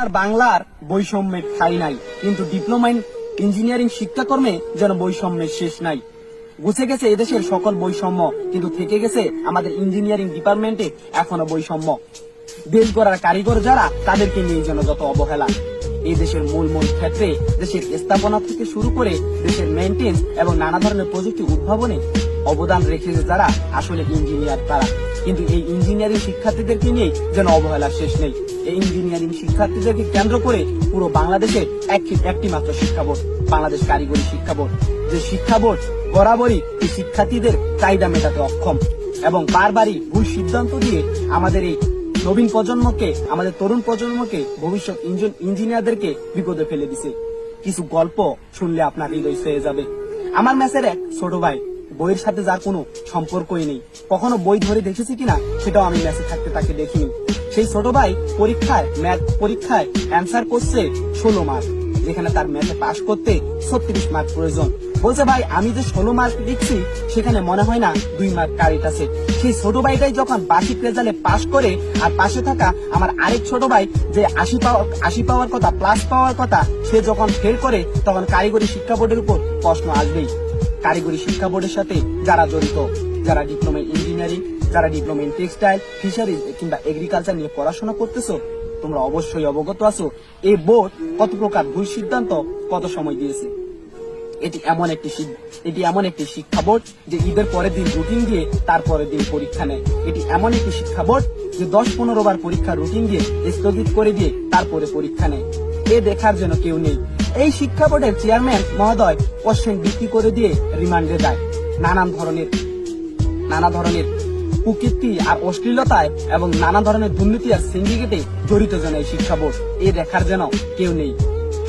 আর বাংলার বৈষম্যের ঠাঁই নাই, কিন্তু ডিপ্লোমা ইঞ্জিনিয়ারিং শিক্ষাকর্মে যেন বৈষম্যের শেষ নাই। গুছে গেছে এদেশের সকল বৈষম্য, কিন্তু থেকে গেছে আমাদের ইঞ্জিনিয়ারিং ডিপার্টমেন্টে এখনো বৈষম্য। দেশ গড়ার কারিগর যারা, তাদেরকে নিয়ে যেন যত অবহেলা। এই দেশের মূল ক্ষেত্রে দেশের স্থাপনা থেকে শুরু করে দেশের মেইনটেন্স এবং নানা ধরনের প্রযুক্তি উদ্ভাবনে অবদান রেখেছে যারা, আসলে ইঞ্জিনিয়ার তারা। কিন্তু এই ইঞ্জিনিয়ারিং শিক্ষার্থীদেরকে নিয়ে যেন অবহেলা শেষ নেই। এই ইঞ্জিনিয়ারিং শিক্ষার্থীদেরকে কেন্দ্র করে পুরো বাংলাদেশে একটি মাত্র শিক্ষা বোর্ড, বাংলাদেশ কারিগরি শিক্ষা বোর্ড। যে শিক্ষা বোর্ড বরাবরই এই শিক্ষার্থীদের চাহিদা মেটাতে অক্ষম এবং বারবারই ভুল সিদ্ধান্ত দিয়ে আমাদের এই নবীন প্রজন্মকে, আমাদের তরুণ প্রজন্মকে, ভবিষ্যৎ ইঞ্জিনিয়ারদেরকে বিপদে ফেলে দিছে। কিছু গল্প শুনলে আপনার হৃদয় ছুঁয়ে যাবে। আমার ম্যাচের এক ছোট ভাই, বইয়ের সাথে যার কোনো সম্পর্কই নেই, কখনো বই ধরে দেখেছি কিনা সেটাও আমি ম্যাচে থাকতে তাকে দেখিনি। সেই ছোট ভাই ম্যাথ পরীক্ষায় অ্যান্সার করছে 16 মার্ক, যেখানে তার ম্যাথে পাশ করতে 36 মার্ক প্রয়োজন। বলছে, ভাই আমি যে 16 মার্ক লিখছি সেখানে মনে হয় না 2 মার্ক কারেক্ট আছে। সেই ছোট ভাইটাই যখন বার্ষিক রেজাল্টে পাশ করে, আর পাশে থাকা আমার আরেক ছোট ভাই যে 80 পাওয়ার কথা, প্লাস পাওয়ার কথা, সে যখন ফেল করে, তখন কারিগরি শিক্ষা বোর্ডের উপর প্রশ্ন আসবেই। কারিগরি শিক্ষা বোর্ডের সাথে যারা জড়িত, যারা ডিপ্লোমা ইঞ্জিনিয়ারিং, যারা ডিপ্লোমা ইন টেক্সটাইল, ফিশারিজ কিংবা এগ্রিকালচার নিয়ে পড়াশোনা করতেছো, তোমরা অবশ্যই অবগত আছো এই বোর্ড কত প্রকার ভুল সিদ্ধান্ত কত সময় দিয়েছে। এটি এমন একটি শিক্ষা বোর্ড যে ঈদের পরের দিন রুটিন দিয়ে তারপরের দিন পরীক্ষা নেয়। এটি এমন একটি শিক্ষা বোর্ড যে 10-15 বার পরীক্ষার রুটিন দিয়ে স্থগিত করে দিয়ে তারপরে পরীক্ষা নেয়। এ দেখার জন্য কেউ নেই। এই শিক্ষা বোর্ডের চেয়ারম্যান মহোদয় কোশ্চেন বিক্রি করে দিয়ে রিমান্ডে যায়। নানা ধরনের কুকীর্তি আর অশ্লীলতায় এবং নানা ধরনের দুর্নীতি আর সিন্ডিকেটে জড়িত যেন এই শিক্ষা বোর্ড, এ দেখার যেন কেউ নেই।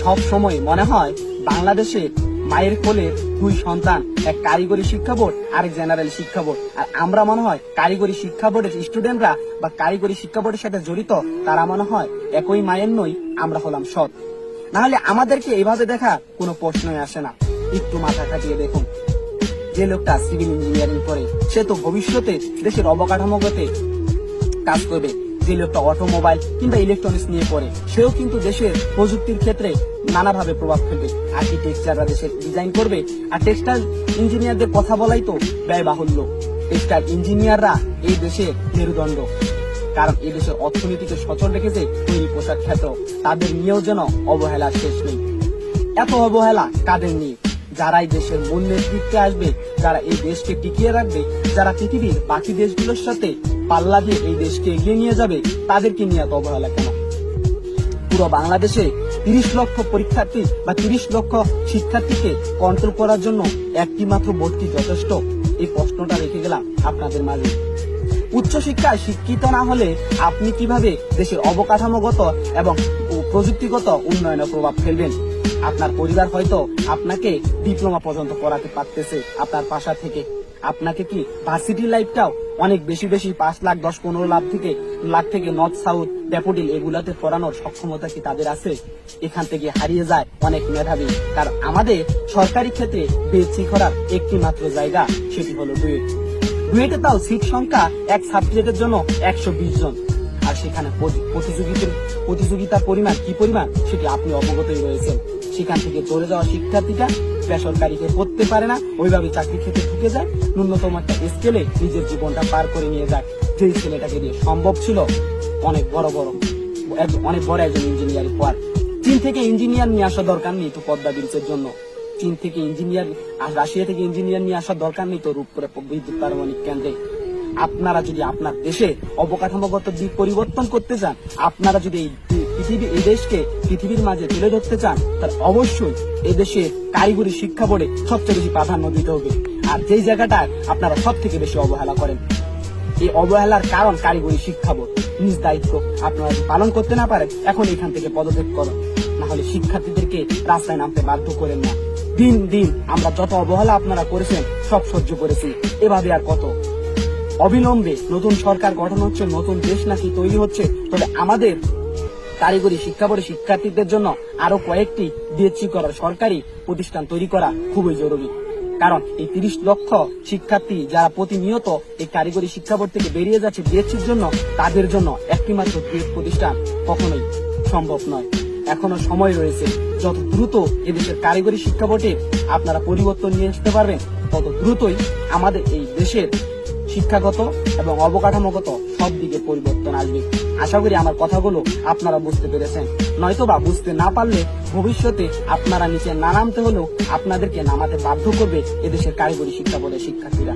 সব সময় মনে হয় বাংলাদেশে মায়ের কোলের 2 সন্তান, এক কারিগরি শিক্ষা বোর্ড আর এক জেনারেল শিক্ষা বোর্ড, আর আমরা মনে হয় কারিগরি শিক্ষা বোর্ডের স্টুডেন্টরা বা কারিগরি শিক্ষা বোর্ডের সাথে জড়িত তারা মনে হয় একই মায়ের নই, আমরা হলাম সৎ। না হলে আমাদেরকে এইভাবে দেখা কোনো প্রশ্নই আসে না। একটু মাথা খাটিয়ে দেখুন, যে লোকটা সিভিল ইঞ্জিনিয়ারিং করে সে তো ভবিষ্যতে দেশের অবকাঠামোগতে কাজ করবে। যে লোকটা অটোমোবাইল কিংবা ইলেকট্রনিক্স নিয়ে পড়ে, সেও কিন্তু দেশের প্রযুক্তির ক্ষেত্রে নানাভাবে প্রভাব ফেলবে। আর্কিটেকচাররা দেশের ডিজাইন করবে, আর টেক্সটাইল ইঞ্জিনিয়ারদের কথা বলাই তো ব্যয়বাহুল্য। টেক্সটাইল ইঞ্জিনিয়াররা এই দেশের মেরুদণ্ড, কারণ এই দেশের অর্থনীতিকে সচল রেখেছে তৈরি পোশাক ক্ষেত্র। তাদের নিয়েও যেন অবহেলা শেষ নেই। এত অবহেলা কাদের নিয়ে? যারাই দেশের মূল নেতৃত্বে আসবে, যারা এই দেশকে টিকিয়ে রাখবে, যারা পৃথিবীর বাকি দেশগুলোর সাথে পাল্লা দিয়ে এই দেশকে এগিয়ে নিয়ে যাবে, তাদেরকে নিয়ে এত অবহেলা কেন? পুরো বাংলাদেশে 30 লক্ষ পরীক্ষার্থী বা 30 লক্ষ শিক্ষার্থীকে কন্ট্রোল করার জন্য একটি মাত্র বোর্ড কি যথেষ্ট? এই প্রশ্নটা রেখে গেলাম আপনাদের মাঝে। উচ্চশিক্ষায় শিক্ষিত না হলে আপনি কিভাবে দেশের অবকাঠামোগত এবং প্রযুক্তিগত উন্নয়নে প্রভাব ফেলবেন? আপনার পরিবার হয়তো আপনাকে ডিপ্লোমা পর্যন্ত পড়াতে পারতেছে আপনার বাসা থেকে। আপনাকে কি ভার্সিটি লাইফটাও অনেক বেশি 5 লাখ 10-15 লাখ থেকে নর্থ সাউথ ড্যাফোডিল এগুলাতে পড়ানোর সক্ষমতা কি তাদের আছে? এখান থেকে হারিয়ে যায় অনেক মেধাবী। কারণ আমাদের সরকারি ক্ষেত্রে বেচি করার একটি মাত্র জায়গা, সেটি হলো ডুয়েটে তাও সিট সংখ্যা এক সাবজেক্টের জন্য 120 জন। আর সেখানে প্রতিযোগিতার পরিমাণ কি পরিমাণ সেটি আপনি অবগতই রয়েছেন। সেখান থেকে চলে যাওয়া শিক্ষার্থীরা বেসরকারিতে পড়তে পারে না, ওইভাবে চাকরি ক্ষেত্রে ঢুকে যায়, ন্যূনতম একটা স্কেলে নিজের জীবনটা পার করে নিয়ে যায়। যেই ছেলেটাকে দিয়ে সম্ভব ছিল অনেক বড় একজন ইঞ্জিনিয়ার হওয়ার। চীন থেকে ইঞ্জিনিয়ার নিয়ে আসা দরকার নেই তো পদ্মা ব্রিজের জন্য। চীন থেকে ইঞ্জিনিয়ার, রাশিয়া থেকে ইঞ্জিনিয়ার নিয়ে আসার দরকার নেই তো রূপপুরে বিদ্যুৎ পারমাণবিক কেন্দ্রে। আপনারা যদি আপনার দেশে অবকাঠামোগত দিক পরিবর্তন করতে চান, আপনারা যদি এই দেশকে পৃথিবীর মাঝে তুলে ধরতে চান, তাহলে অবশ্যই এই দেশে কারিগরি শিক্ষা বোর্ডে সবচেয়ে বেশি প্রাধান্য দিতে হবে। আর যেই জায়গাটায় আপনারা সব থেকে বেশি অবহেলা করেন, এই অবহেলার কারণ কারিগরি শিক্ষা বোর্ড। নিজ দায়িত্ব আপনারা যদি পালন করতে না পারেন, এখন এখান থেকে পদত্যাগ করুন, না হলে শিক্ষার্থীদেরকে রাস্তায় নামতে বাধ্য করেন না। দিন আমরা যত অবহেলা আপনারা করেছেন সব সহ্য করেছি, এভাবে আর কত? অবিলম্বে নতুন সরকার গঠন হচ্ছে, নতুন দেশ নাকি তৈরি হচ্ছে, তবে আমাদের কারিগরি শিক্ষা বোর্ডের শিক্ষার্থীদের জন্য আরো কয়েকটি ডিএসসি করার সরকারি প্রতিষ্ঠান তৈরি করা খুবই জরুরি। কারণ এই 30 লক্ষ শিক্ষার্থী যারা প্রতিনিয়ত এই কারিগরি শিক্ষা বোর্ড থেকে বেরিয়ে যাচ্ছে ডিএসসির জন্য, তাদের জন্য একটি মাত্র প্রতিষ্ঠান কখনোই সম্ভব নয়। এখনো সময় রয়েছে। যত দ্রুত এদেশের কারিগরি শিক্ষা বোর্ডে আপনারা পরিবর্তন নিয়ে আসতে পারবেন, তত দ্রুতই আমাদের এই দেশের শিক্ষাগত এবং অবকাঠামোগত সব দিকে পরিবর্তন আসবে। আশা করি আমার কথাগুলো আপনারা বুঝতে পেরেছেন। নয়তোবা বুঝতে না পারলে ভবিষ্যতে আপনারা নিচে না নামতে হলেও আপনাদেরকে নামাতে বাধ্য করবে এদেশের কারিগরি শিক্ষা বোর্ডের শিক্ষার্থীরা।